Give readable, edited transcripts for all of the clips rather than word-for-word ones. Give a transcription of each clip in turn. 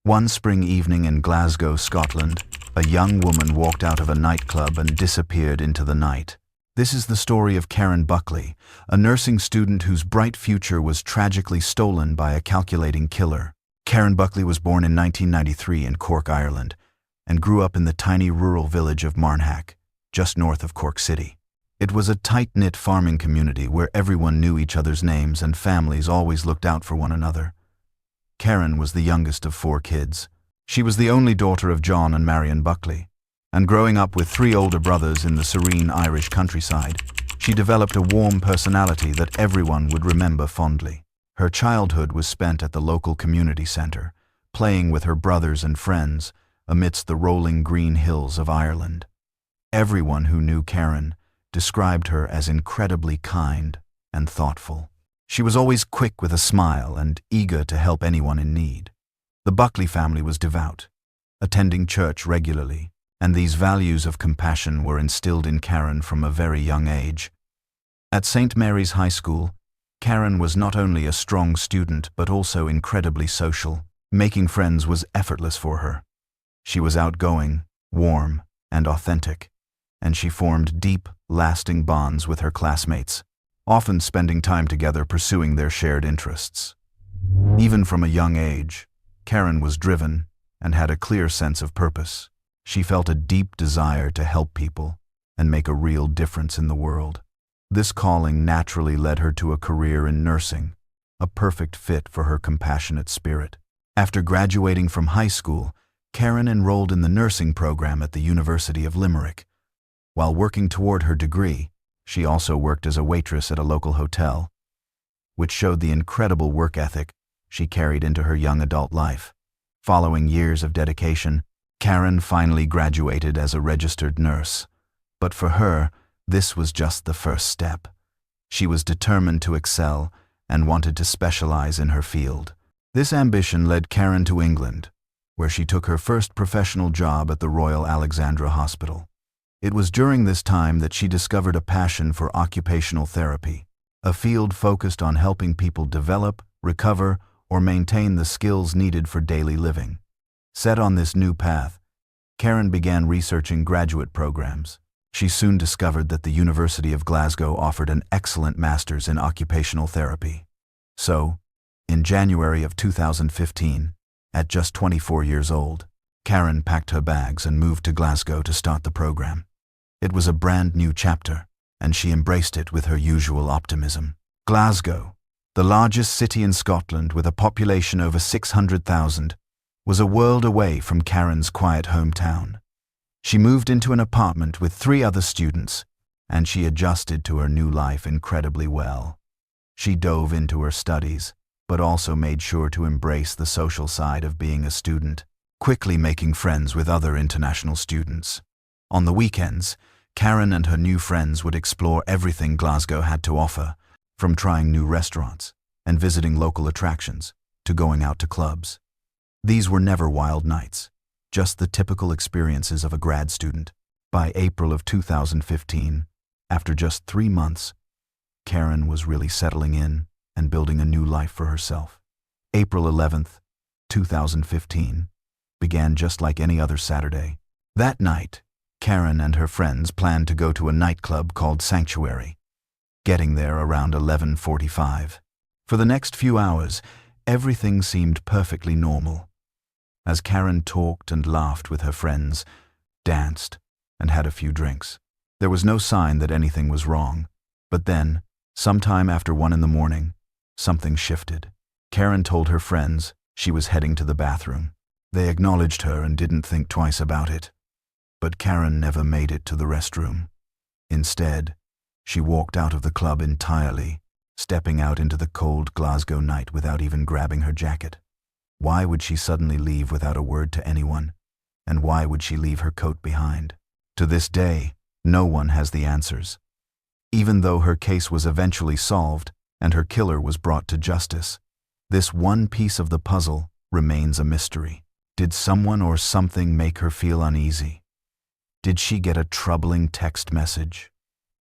One spring evening in Glasgow, Scotland, a young woman walked out of a nightclub and disappeared into the night. This is the story of Karen Buckley, a nursing student whose bright future was tragically stolen by a calculating killer. Karen Buckley was born in 1993 in Cork, Ireland, and grew up in the tiny rural village of Marnhack, just north of Cork City. It was a tight-knit farming community where everyone knew each other's names and families always looked out for one another. Karen was the youngest of 4 kids. She was the only daughter of John and Marion Buckley, and growing up with 3 older brothers in the serene Irish countryside, she developed a warm personality that everyone would remember fondly. Her childhood was spent at the local community centre, playing with her brothers and friends amidst the rolling green hills of Ireland. Everyone who knew Karen described her as incredibly kind and thoughtful. She was always quick with a smile and eager to help anyone in need. The Buckley family was devout, attending church regularly, and these values of compassion were instilled in Karen from a very young age. At St. Mary's High School, Karen was not only a strong student but also incredibly social. Making friends was effortless for her. She was outgoing, warm, and authentic, and she formed deep, lasting bonds with her classmates, often spending time together pursuing their shared interests. Even from a young age, Karen was driven and had a clear sense of purpose. She felt a deep desire to help people and make a real difference in the world. This calling naturally led her to a career in nursing, a perfect fit for her compassionate spirit. After graduating from high school, Karen enrolled in the nursing program at the University of Limerick. While working toward her degree, she also worked as a waitress at a local hotel, which showed the incredible work ethic she carried into her young adult life. Following years of dedication, Karen finally graduated as a registered nurse. But for her, this was just the first step. She was determined to excel and wanted to specialize in her field. This ambition led Karen to England, where she took her first professional job at the Royal Alexandra Hospital. It was during this time that she discovered a passion for occupational therapy, a field focused on helping people develop, recover, or maintain the skills needed for daily living. Set on this new path, Karen began researching graduate programs. She soon discovered that the University of Glasgow offered an excellent master's in occupational therapy. So, in January of 2015, at just 24 years old, Karen packed her bags and moved to Glasgow to start the program. It was a brand new chapter, and she embraced it with her usual optimism. Glasgow, the largest city in Scotland with a population over 600,000, was a world away from Karen's quiet hometown. She moved into an apartment with 3 other students, and she adjusted to her new life incredibly well. She dove into her studies, but also made sure to embrace the social side of being a student, quickly making friends with other international students. On the weekends, Karen and her new friends would explore everything Glasgow had to offer, from trying new restaurants and visiting local attractions to going out to clubs. These were never wild nights, just the typical experiences of a grad student. By April of 2015, after just 3 months, Karen was really settling in and building a new life for herself. April 11th, 2015, began just like any other Saturday. That night, Karen and her friends planned to go to a nightclub called Sanctuary, getting there around 11:45. For the next few hours, everything seemed perfectly normal. As Karen talked and laughed with her friends, danced, and had a few drinks, there was no sign that anything was wrong. But then, sometime after 1 in the morning, something shifted. Karen told her friends she was heading to the bathroom. They acknowledged her and didn't think twice about it. But Karen never made it to the restroom. Instead, she walked out of the club entirely, stepping out into the cold Glasgow night without even grabbing her jacket. Why would she suddenly leave without a word to anyone? And why would she leave her coat behind? To this day, no one has the answers. Even though her case was eventually solved and her killer was brought to justice, this one piece of the puzzle remains a mystery. Did someone or something make her feel uneasy? Did she get a troubling text message?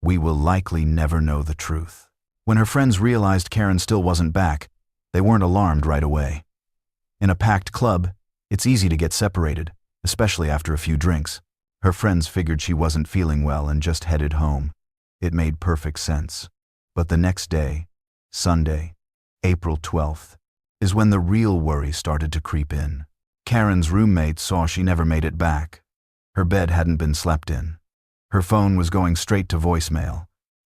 We will likely never know the truth. When her friends realized Karen still wasn't back, they weren't alarmed right away. In a packed club, It's easy to get separated, especially after a few drinks. Her friends figured she wasn't feeling well and just headed home. It made perfect sense. But the next day, Sunday, April 12th, is when the real worry started to creep in. Karen's roommate saw she never made it back. Her bed hadn't been slept in. Her phone was going straight to voicemail,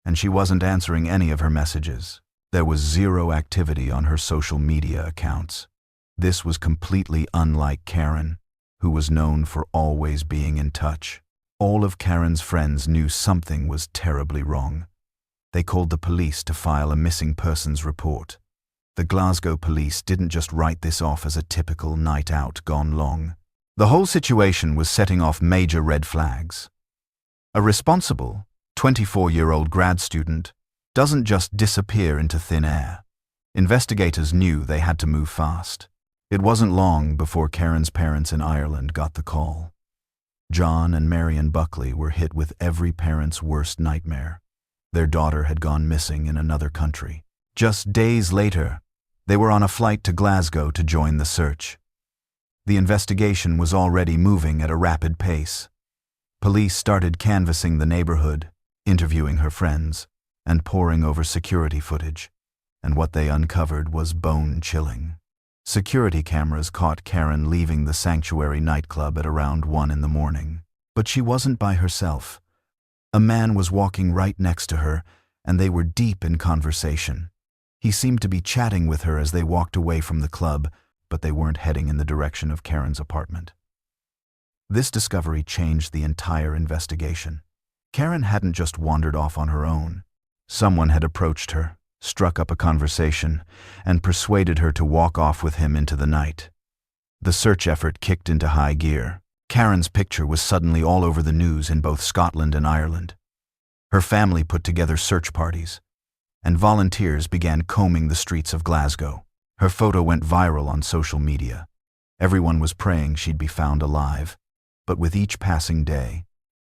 and she wasn't answering any of her messages. There was zero activity on her social media accounts. This was completely unlike Karen, who was known for always being in touch. All of Karen's friends knew something was terribly wrong. They called the police to file a missing persons report. The Glasgow police didn't just write this off as a typical night out gone long. The whole situation was setting off major red flags. A responsible, 24-year-old grad student doesn't just disappear into thin air. Investigators knew they had to move fast. It wasn't long before Karen's parents in Ireland got the call. John and Marion Buckley were hit with every parent's worst nightmare. Their daughter had gone missing in another country. Just days later, they were on a flight to Glasgow to join the search. The investigation was already moving at a rapid pace. Police started canvassing the neighborhood, interviewing her friends, and poring over security footage. And what they uncovered was bone-chilling. Security cameras caught Karen leaving the Sanctuary nightclub at around 1 in the morning. But she wasn't by herself. A man was walking right next to her, and they were deep in conversation. He seemed to be chatting with her as they walked away from the club, but they weren't heading in the direction of Karen's apartment. This discovery changed the entire investigation. Karen hadn't just wandered off on her own. Someone had approached her, struck up a conversation, and persuaded her to walk off with him into the night. The search effort kicked into high gear. Karen's picture was suddenly all over the news in both Scotland and Ireland. Her family put together search parties, and volunteers began combing the streets of Glasgow. Her photo went viral on social media. Everyone was praying she'd be found alive, but with each passing day,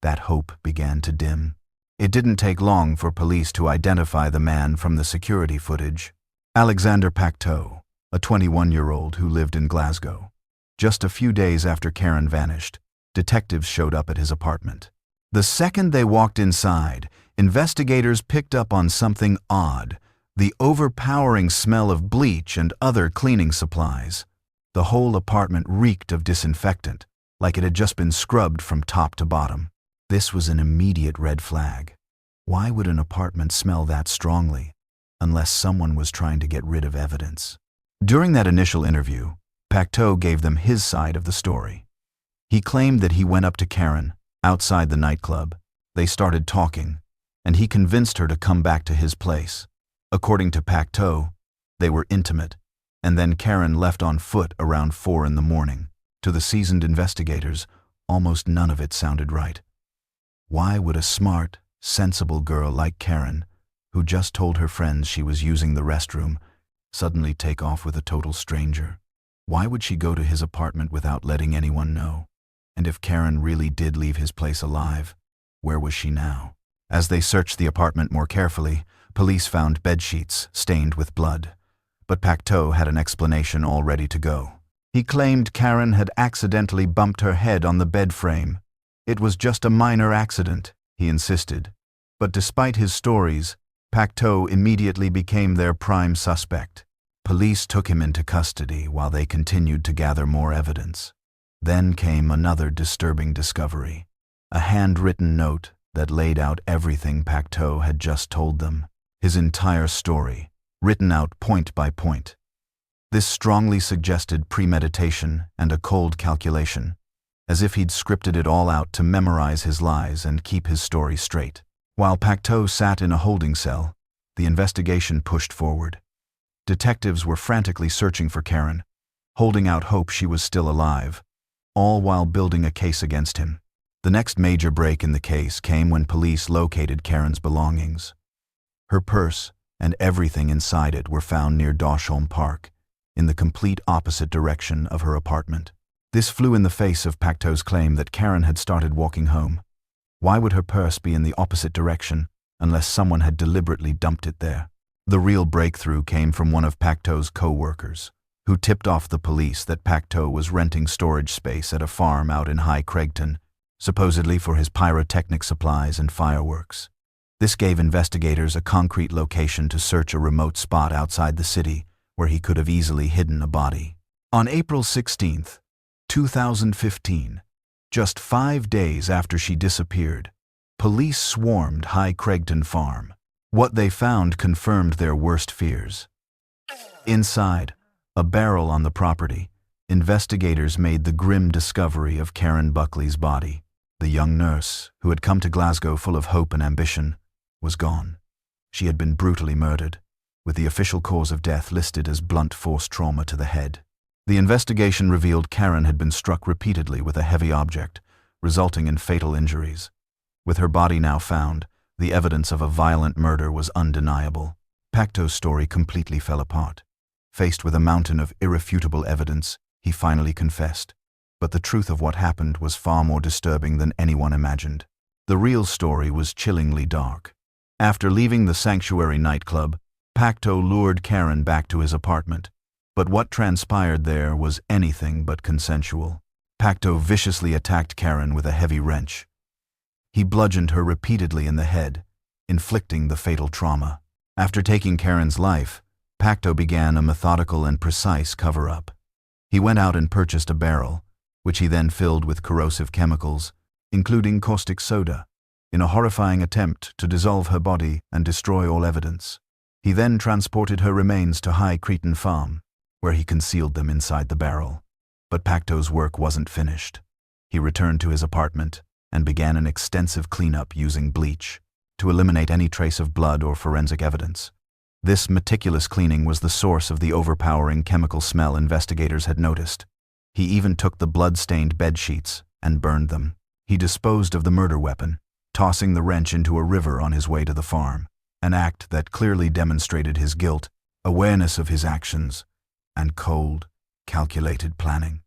that hope began to dim. It didn't take long for police to identify the man from the security footage. Alexander Pacteau, a 21-year-old who lived in Glasgow. Just a few days after Karen vanished, detectives showed up at his apartment. The second they walked inside, investigators picked up on something odd: the overpowering smell of bleach and other cleaning supplies. The whole apartment reeked of disinfectant, like it had just been scrubbed from top to bottom. This was an immediate red flag. Why would an apartment smell that strongly, unless someone was trying to get rid of evidence? During that initial interview, Pacteau gave them his side of the story. He claimed that he went up to Karen, outside the nightclub. They started talking, and he convinced her to come back to his place. According to Pacteau, they were intimate, and then Karen left on foot around 4 in the morning. To the seasoned investigators, almost none of it sounded right. Why would a smart, sensible girl like Karen, who just told her friends she was using the restroom, suddenly take off with a total stranger? Why would she go to his apartment without letting anyone know? And if Karen really did leave his place alive, where was she now? As they searched the apartment more carefully, police found bedsheets stained with blood. But Pacteau had an explanation all ready to go. He claimed Karen had accidentally bumped her head on the bed frame. It was just a minor accident, he insisted. But despite his stories, Pacteau immediately became their prime suspect. Police took him into custody while they continued to gather more evidence. Then came another disturbing discovery: a handwritten note that laid out everything Pacteau had just told them. His entire story, written out point by point. This strongly suggested premeditation and a cold calculation, as if he'd scripted it all out to memorize his lies and keep his story straight. While Pacteau sat in a holding cell, the investigation pushed forward. Detectives were frantically searching for Karen, holding out hope she was still alive, all while building a case against him. The next major break in the case came when police located Karen's belongings. Her purse and everything inside it were found near Dosholm Park, in the complete opposite direction of her apartment. This flew in the face of Pacteau's claim that Karen had started walking home. Why would her purse be in the opposite direction unless someone had deliberately dumped it there? The real breakthrough came from one of Pacteau's co-workers, who tipped off the police that Pacto was renting storage space at a farm out in High Craigton, supposedly for his pyrotechnic supplies and fireworks. This gave investigators a concrete location to search a remote spot outside the city where he could have easily hidden a body. On April 16, 2015, just 5 days after she disappeared, police swarmed High Craigton Farm. What they found confirmed their worst fears. Inside, a barrel on the property, investigators made the grim discovery of Karen Buckley's body. The young nurse, who had come to Glasgow full of hope and ambition, was gone. She had been brutally murdered, with the official cause of death listed as blunt force trauma to the head. The investigation revealed Karen had been struck repeatedly with a heavy object, resulting in fatal injuries. With her body now found, the evidence of a violent murder was undeniable. Pacto's story completely fell apart. Faced with a mountain of irrefutable evidence, he finally confessed. But the truth of what happened was far more disturbing than anyone imagined. The real story was chillingly dark. After leaving the Sanctuary nightclub, Pacto lured Karen back to his apartment. But what transpired there was anything but consensual. Pacto viciously attacked Karen with a heavy wrench. He bludgeoned her repeatedly in the head, inflicting the fatal trauma. After taking Karen's life, Pacto began a methodical and precise cover-up. He went out and purchased a barrel, which he then filled with corrosive chemicals, including caustic soda, in a horrifying attempt to dissolve her body and destroy all evidence. He then transported her remains to High Craigton Farm, where he concealed them inside the barrel. But Pacto's work wasn't finished. He returned to his apartment and began an extensive cleanup using bleach to eliminate any trace of blood or forensic evidence. This meticulous cleaning was the source of the overpowering chemical smell investigators had noticed. He even took the blood-stained bedsheets and burned them. He disposed of the murder weapon, tossing the wrench into a river on his way to the farm, an act that clearly demonstrated his guilt, awareness of his actions, and cold, calculated planning.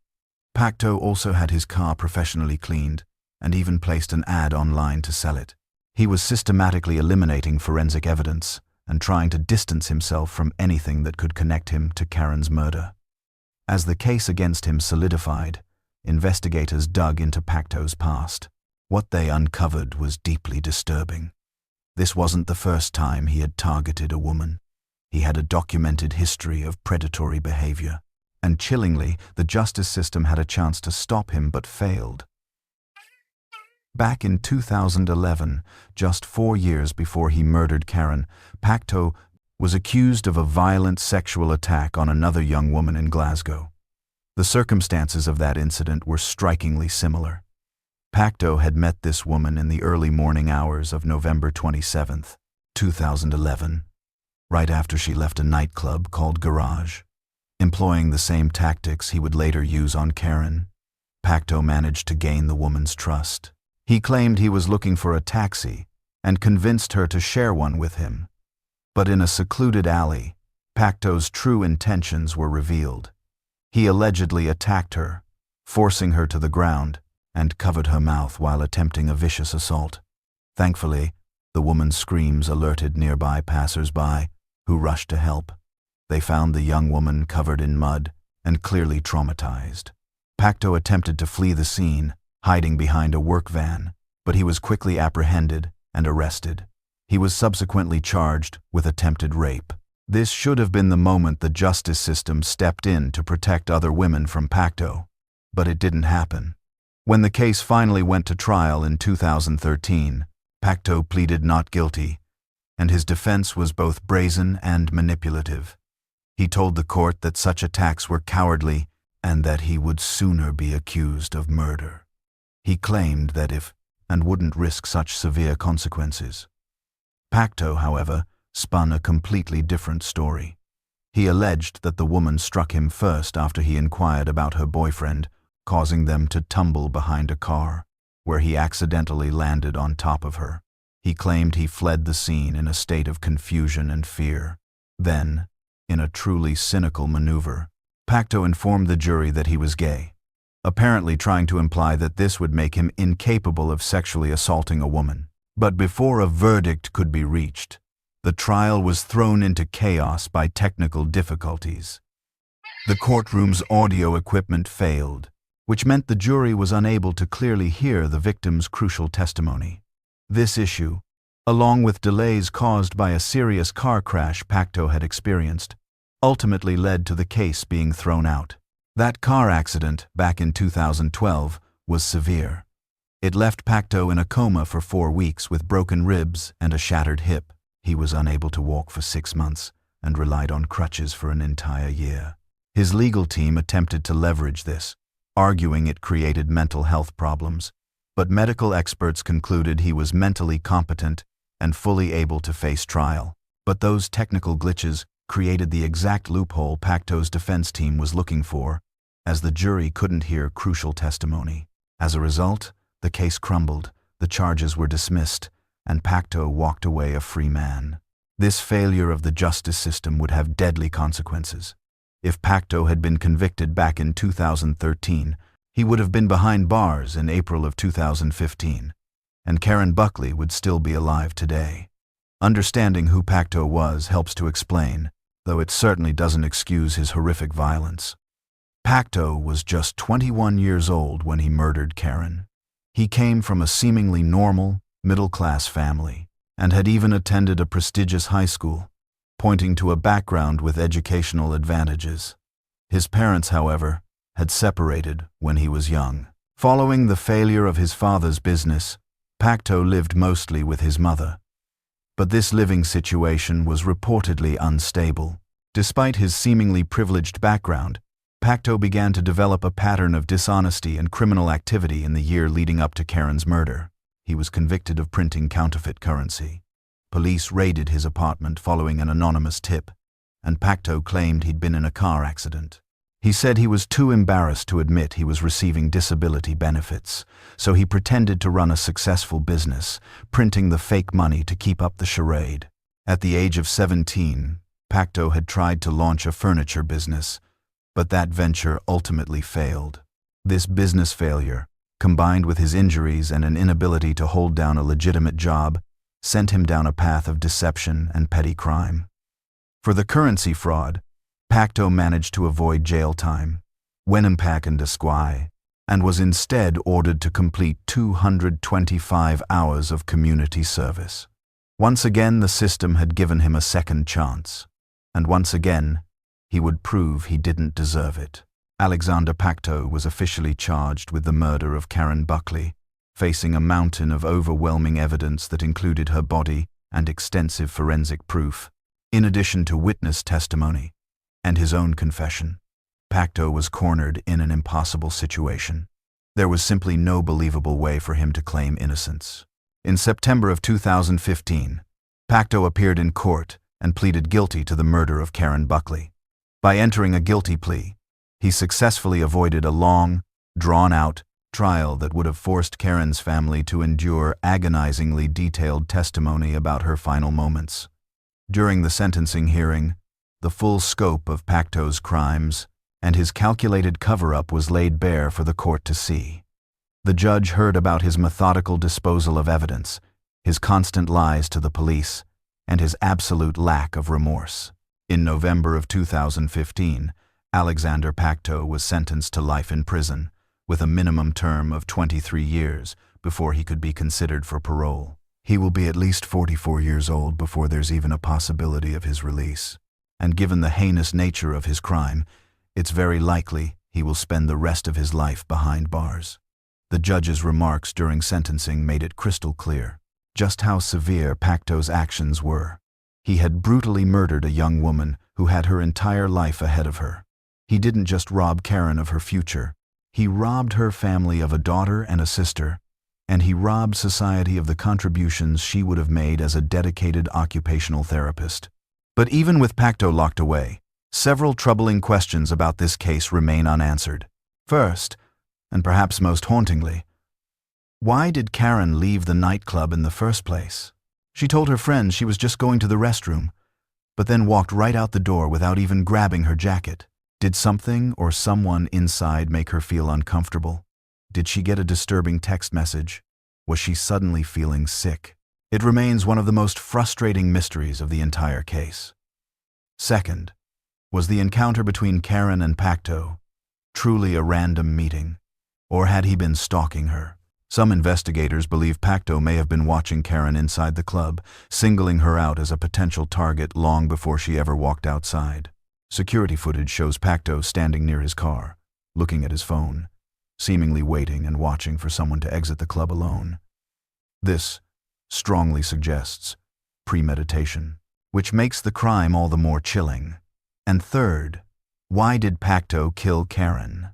Pacto also had his car professionally cleaned and even placed an ad online to sell it. He was systematically eliminating forensic evidence and trying to distance himself from anything that could connect him to Karen's murder. As the case against him solidified, investigators dug into Pacto's past. What they uncovered was deeply disturbing. This wasn't the first time he had targeted a woman. He had a documented history of predatory behavior, and chillingly, the justice system had a chance to stop him but failed. Back in 2011, just 4 years before he murdered Karen, Pacto was accused of a violent sexual attack on another young woman in Glasgow. The circumstances of that incident were strikingly similar. Pacto had met this woman in the early morning hours of November 27, 2011, right after she left a nightclub called Garage. Employing the same tactics he would later use on Karen, Pacto managed to gain the woman's trust. He claimed he was looking for a taxi and convinced her to share one with him. But in a secluded alley, Pacto's true intentions were revealed. He allegedly attacked her, forcing her to the ground, and covered her mouth while attempting a vicious assault. Thankfully, the woman's screams alerted nearby passers-by, who rushed to help. They found the young woman covered in mud and clearly traumatized. Pacto attempted to flee the scene, hiding behind a work van, but he was quickly apprehended and arrested. He was subsequently charged with attempted rape. This should have been the moment the justice system stepped in to protect other women from Pacto, but it didn't happen. When the case finally went to trial in 2013, Pacto pleaded not guilty, and his defense was both brazen and manipulative. He told the court that such attacks were cowardly and that he would sooner be accused of murder. He claimed that and wouldn't risk such severe consequences. Pacto, however, spun a completely different story. He alleged that the woman struck him first after he inquired about her boyfriend, causing them to tumble behind a car, where he accidentally landed on top of her. He claimed he fled the scene in a state of confusion and fear. Then, in a truly cynical maneuver, Pacto informed the jury that he was gay, apparently trying to imply that this would make him incapable of sexually assaulting a woman. But before a verdict could be reached, the trial was thrown into chaos by technical difficulties. The courtroom's audio equipment failed, which meant the jury was unable to clearly hear the victim's crucial testimony. This issue, along with delays caused by a serious car crash Pacto had experienced, ultimately led to the case being thrown out. That car accident, back in 2012, was severe. It left Pacto in a coma for 4 weeks with broken ribs and a shattered hip. He was unable to walk for 6 months and relied on crutches for an entire year. His legal team attempted to leverage this, arguing it created mental health problems, but medical experts concluded he was mentally competent and fully able to face trial. But those technical glitches created the exact loophole Pacto's defense team was looking for, as the jury couldn't hear crucial testimony. As a result, the case crumbled, the charges were dismissed, and Pacto walked away a free man. This failure of the justice system would have deadly consequences. If Pacto had been convicted back in 2013, he would have been behind bars in April of 2015, and Karen Buckley would still be alive today. Understanding who Pacto was helps to explain, though it certainly doesn't excuse his horrific violence. Pacto was just 21 years old when he murdered Karen. He came from a seemingly normal, middle-class family, and had even attended a prestigious high school, pointing to a background with educational advantages. His parents, however, had separated when he was young. Following the failure of his father's business, Pacto lived mostly with his mother. But this living situation was reportedly unstable. Despite his seemingly privileged background, Pacto began to develop a pattern of dishonesty and criminal activity in the year leading up to Karen's murder. He was convicted of printing counterfeit currency. Police raided his apartment following an anonymous tip, and Pacto claimed he'd been in a car accident. He said he was too embarrassed to admit he was receiving disability benefits, so he pretended to run a successful business, printing the fake money to keep up the charade. At the age of 17, Pacto had tried to launch a furniture business, but that venture ultimately failed. This business failure, combined with his injuries and an inability to hold down a legitimate job, sent him down a path of deception and petty crime. For the currency fraud, Pacto managed to avoid jail time, went impacted to Squai, and was instead ordered to complete 225 hours of community service. Once again, the system had given him a second chance, and once again, he would prove he didn't deserve it. Alexander Pacto was officially charged with the murder of Karen Buckley, facing a mountain of overwhelming evidence that included her body and extensive forensic proof, in addition to witness testimony and his own confession. Pacto was cornered in an impossible situation. There was simply no believable way for him to claim innocence. In September of 2015, Pacto appeared in court and pleaded guilty to the murder of Karen Buckley. By entering a guilty plea, he successfully avoided a long, drawn-out trial that would have forced Karen's family to endure agonizingly detailed testimony about her final moments. During the sentencing hearing, the full scope of Pacto's crimes and his calculated cover-up was laid bare for the court to see. The judge heard about his methodical disposal of evidence, his constant lies to the police, and his absolute lack of remorse. In November of 2015, Alexander Pacto was sentenced to life in prison, with a minimum term of 23 years before he could be considered for parole. He will be at least 44 years old before there's even a possibility of his release. And given the heinous nature of his crime, it's very likely he will spend the rest of his life behind bars. The judge's remarks during sentencing made it crystal clear just how severe Pacto's actions were. He had brutally murdered a young woman who had her entire life ahead of her. He didn't just rob Karen of her future, he robbed her family of a daughter and a sister, and he robbed society of the contributions she would have made as a dedicated occupational therapist. But even with Pacto locked away, several troubling questions about this case remain unanswered. First, and perhaps most hauntingly, why did Karen leave the nightclub in the first place? She told her friends she was just going to the restroom, but then walked right out the door without even grabbing her jacket. Did something or someone inside make her feel uncomfortable? Did she get a disturbing text message? Was she suddenly feeling sick? It remains one of the most frustrating mysteries of the entire case. Second, Was the encounter between Karen and Pacto truly a random meeting, or had he been stalking her? Some investigators believe Pacto may have been watching Karen inside the club, singling her out as a potential target long before she ever walked outside. Security footage shows Pacto standing near his car, looking at his phone, seemingly waiting and watching for someone to exit the club alone. This strongly suggests premeditation, which makes the crime all the more chilling. And third, why did Pacto kill Karen?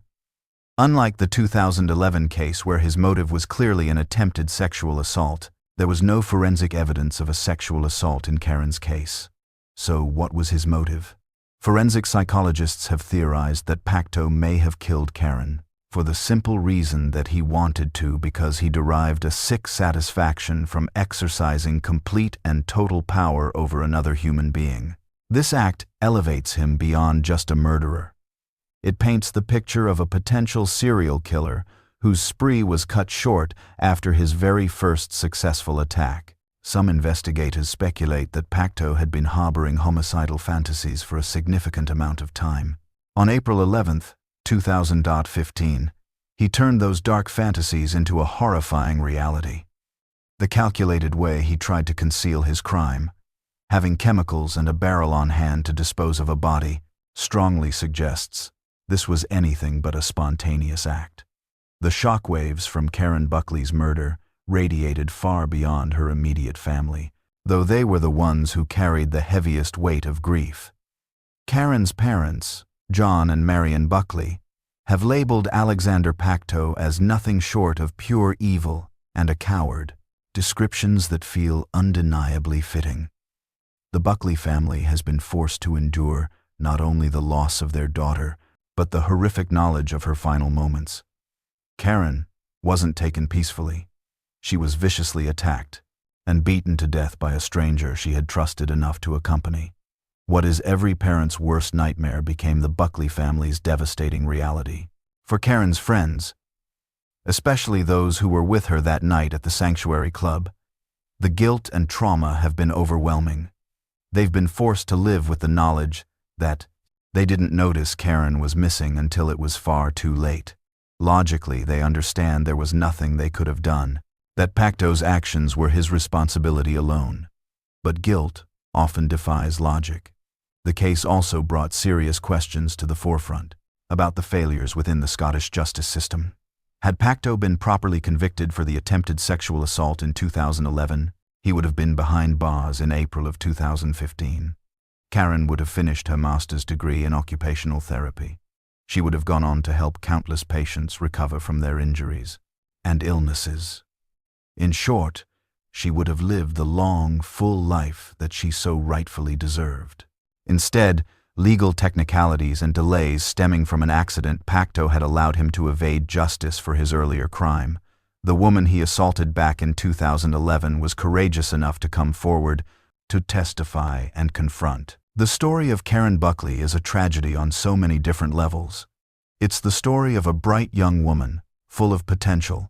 Unlike the 2011 case where his motive was clearly an attempted sexual assault, there was no forensic evidence of a sexual assault in Karen's case. So what was his motive? Forensic psychologists have theorized that Pacto may have killed Karen for the simple reason that he wanted to, because he derived a sick satisfaction from exercising complete and total power over another human being. This act elevates him beyond just a murderer. It paints the picture of a potential serial killer whose spree was cut short after his very first successful attack. Some investigators speculate that Pacto had been harboring homicidal fantasies for a significant amount of time. On April 11, 2015, he turned those dark fantasies into a horrifying reality. The calculated way he tried to conceal his crime, having chemicals and a barrel on hand to dispose of a body, strongly suggests this was anything but a spontaneous act. The shockwaves from Karen Buckley's murder radiated far beyond her immediate family, though they were the ones who carried the heaviest weight of grief. Karen's parents, John and Marion Buckley, have labeled Alexander Pacto as nothing short of pure evil and a coward, descriptions that feel undeniably fitting. The Buckley family has been forced to endure not only the loss of their daughter, but the horrific knowledge of her final moments. Karen wasn't taken peacefully. She was viciously attacked and beaten to death by a stranger she had trusted enough to accompany. What is every parent's worst nightmare became the Buckley family's devastating reality. For Karen's friends, especially those who were with her that night at the Sanctuary Club, the guilt and trauma have been overwhelming. They've been forced to live with the knowledge that they didn't notice Karen was missing until it was far too late. Logically, they understand there was nothing they could have done, that Pacto's actions were his responsibility alone. But guilt often defies logic. The case also brought serious questions to the forefront about the failures within the Scottish justice system. Had Pacto been properly convicted for the attempted sexual assault in 2011, he would have been behind bars in April of 2015. Karen would have finished her master's degree in occupational therapy. She would have gone on to help countless patients recover from their injuries and illnesses. In short, she would have lived the long, full life that she so rightfully deserved. Instead, legal technicalities and delays stemming from an accident Pacto had allowed him to evade justice for his earlier crime. The woman he assaulted back in 2011 was courageous enough to come forward to testify and confront. The story of Karen Buckley is a tragedy on so many different levels. It's the story of a bright young woman, full of potential,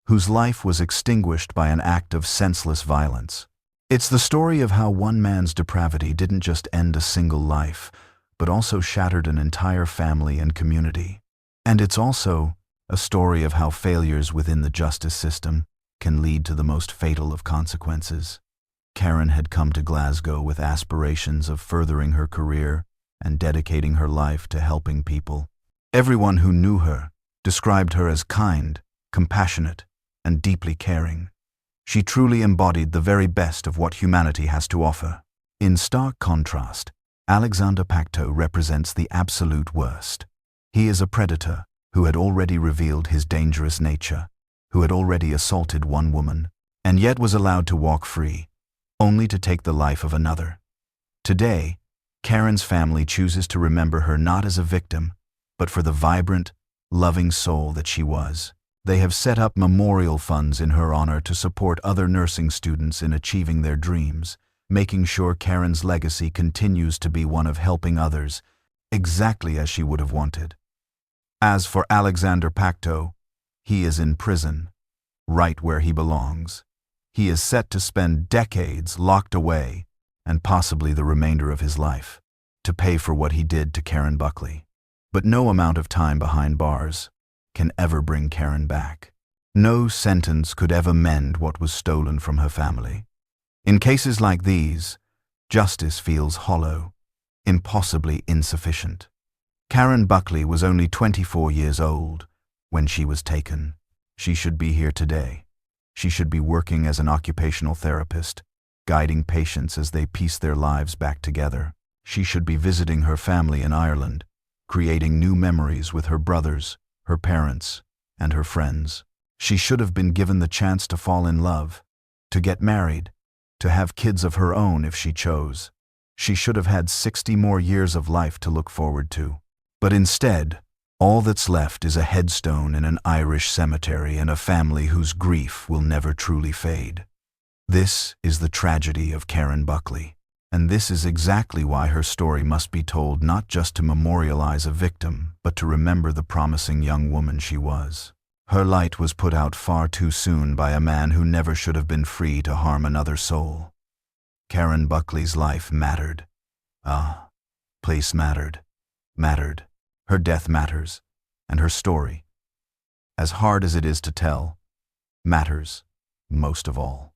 whose life was extinguished by an act of senseless violence. It's the story of how one man's depravity didn't just end a single life, but also shattered an entire family and community. And it's also a story of how failures within the justice system can lead to the most fatal of consequences. Karen had come to Glasgow with aspirations of furthering her career and dedicating her life to helping people. Everyone who knew her described her as kind, compassionate, and deeply caring. She truly embodied the very best of what humanity has to offer. In stark contrast, Alexander Pacto represents the absolute worst. He is a predator who had already revealed his dangerous nature, who had already assaulted one woman, and yet was allowed to walk free, only to take the life of another. Today, Karen's family chooses to remember her not as a victim, but for the vibrant, loving soul that she was. They have set up memorial funds in her honor to support other nursing students in achieving their dreams, making sure Karen's legacy continues to be one of helping others, exactly as she would have wanted. As for Alexander Pacto, he is in prison, right where he belongs. He is set to spend decades locked away, and possibly the remainder of his life. to pay for what he did to Karen Buckley. But no amount of time behind bars can ever bring Karen back. No sentence could ever mend what was stolen from her family. In cases like these, justice feels hollow, impossibly insufficient. Karen Buckley was only 24 years old when she was taken. She should be here today. She should be working as an occupational therapist, guiding patients as they piece their lives back together. She should be visiting her family in Ireland, creating new memories with her brothers, her parents, and her friends. She should have been given the chance to fall in love, to get married, to have kids of her own if she chose. She should have had 60 more years of life to look forward to. But instead, all that's left is a headstone in an Irish cemetery and a family whose grief will never truly fade. This is the tragedy of Karen Buckley, and this is exactly why her story must be told, not just to memorialize a victim, but to remember the promising young woman she was. Her light was put out far too soon by a man who never should have been free to harm another soul. Karen Buckley's life mattered. Place mattered. Her death matters, and her story, as hard as it is to tell, matters most of all.